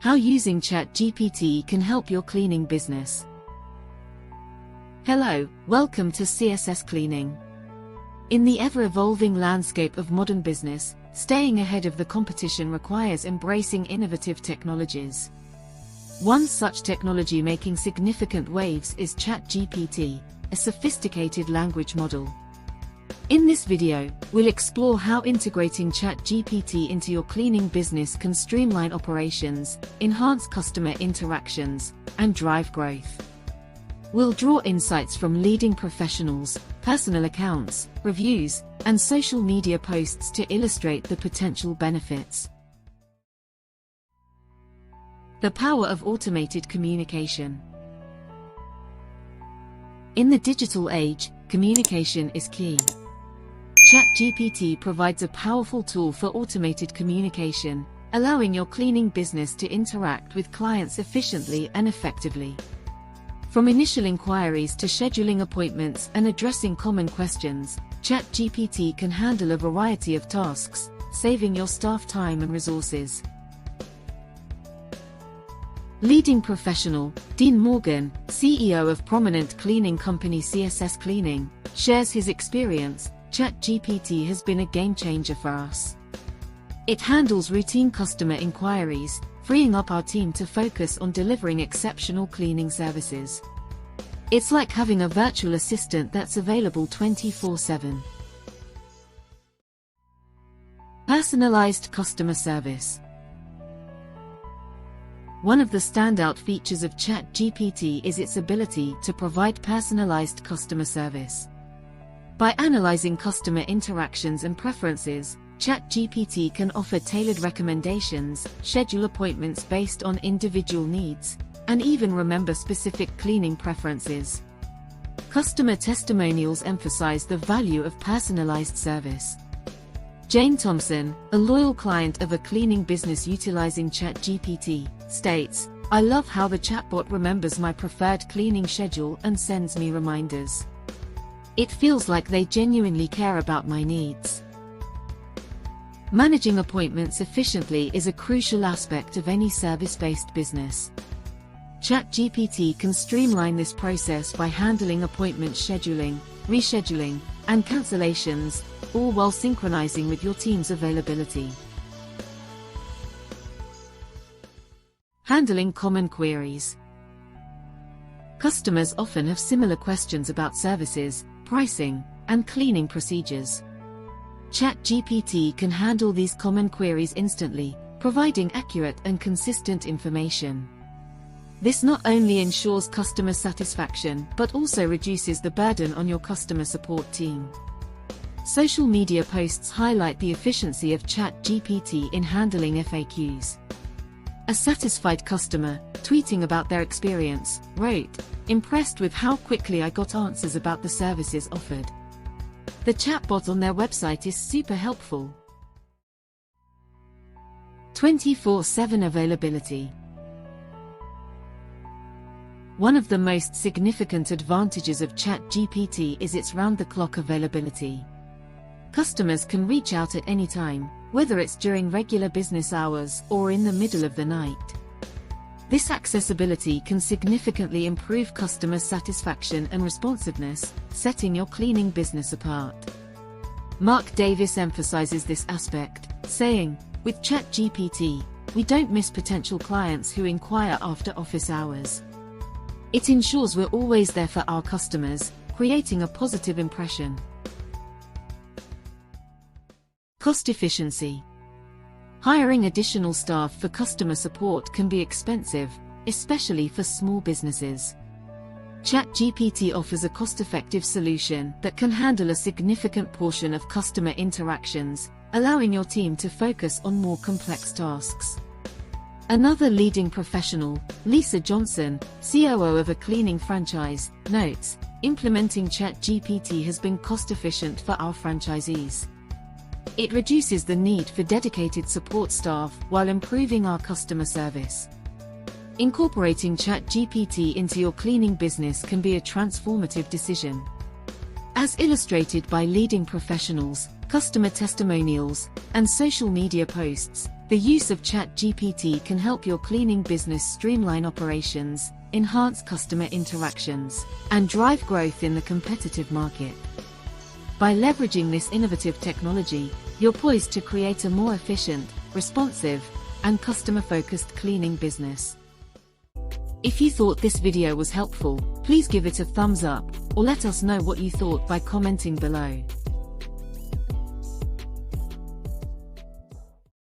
How using Chat GPT can help your cleaning business. Hello, welcome to CSS Cleaning. In the ever-evolving landscape of modern business, staying ahead of the competition requires embracing innovative technologies. One such technology making significant waves is Chat GPT, a sophisticated language model. In this video, we'll explore how integrating Chat GPT into your cleaning business can streamline operations, enhance customer interactions, and drive growth. We'll draw insights from leading professionals, personal accounts, reviews, and social media posts to illustrate the potential benefits. The power of automated communication. In the digital age, communication is key. Chat GPT provides a powerful tool for automated communication, allowing your cleaning business to interact with clients efficiently and effectively. From initial inquiries to scheduling appointments and addressing common questions, Chat GPT can handle a variety of tasks, saving your staff time and resources. Leading professional, Dean Morgan, CEO of prominent cleaning company CSS Cleaning, shares his experience. Chat GPT has been a game changer for us. It handles routine customer inquiries, freeing up our team to focus on delivering exceptional cleaning services. It's like having a virtual assistant that's available 24/7. Personalized customer service. One of the standout features of Chat GPT is its ability to provide personalized customer service. By analyzing customer interactions and preferences, Chat GPT can offer tailored recommendations, schedule appointments based on individual needs, and even remember specific cleaning preferences. Customer testimonials emphasize the value of personalized service. Jane Thompson, a loyal client of a cleaning business utilizing Chat GPT, states, "I love how the chatbot remembers my preferred cleaning schedule and sends me reminders. It feels like they genuinely care about my needs." Managing appointments efficiently is a crucial aspect of any service-based business. Chat GPT can streamline this process by handling appointment scheduling, rescheduling, and cancellations, all while synchronizing with your team's availability. Handling common queries. Customers often have similar questions about services, pricing, and cleaning procedures. Chat GPT can handle these common queries instantly, providing accurate and consistent information. This not only ensures customer satisfaction but also reduces the burden on your customer support team. Social media posts highlight the efficiency of Chat GPT in handling FAQs. A satisfied customer, tweeting about their experience, wrote, "Impressed with how quickly I got answers about the services offered." The chatbot on their website is super helpful. 24/7 availability. One of the most significant advantages of Chat GPT is its round-the-clock availability. Customers can reach out at any time, whether it's during regular business hours or in the middle of the night. This accessibility can significantly improve customer satisfaction and responsiveness, setting your cleaning business apart. Mark Davis emphasizes this aspect, saying, "With Chat GPT, we don't miss potential clients who inquire after office hours. It ensures we're always there for our customers, creating a positive impression." Cost efficiency. Hiring additional staff for customer support can be expensive, especially for small businesses. Chat GPT offers a cost-effective solution that can handle a significant portion of customer interactions, allowing your team to focus on more complex tasks. Another leading professional, Lisa Johnson, COO of a cleaning franchise, notes, "Implementing Chat GPT has been cost-efficient for our franchisees. It reduces the need for dedicated support staff while improving our customer service." Incorporating Chat GPT into your cleaning business can be a transformative decision. As illustrated by leading professionals, customer testimonials, and social media posts, The use of Chat GPT can help your cleaning business streamline operations, enhance customer interactions, and drive growth in the competitive market. By leveraging this innovative technology, you're poised to create a more efficient, responsive, and customer-focused cleaning business. If you thought this video was helpful, please give it a thumbs up, or let us know what you thought by commenting below.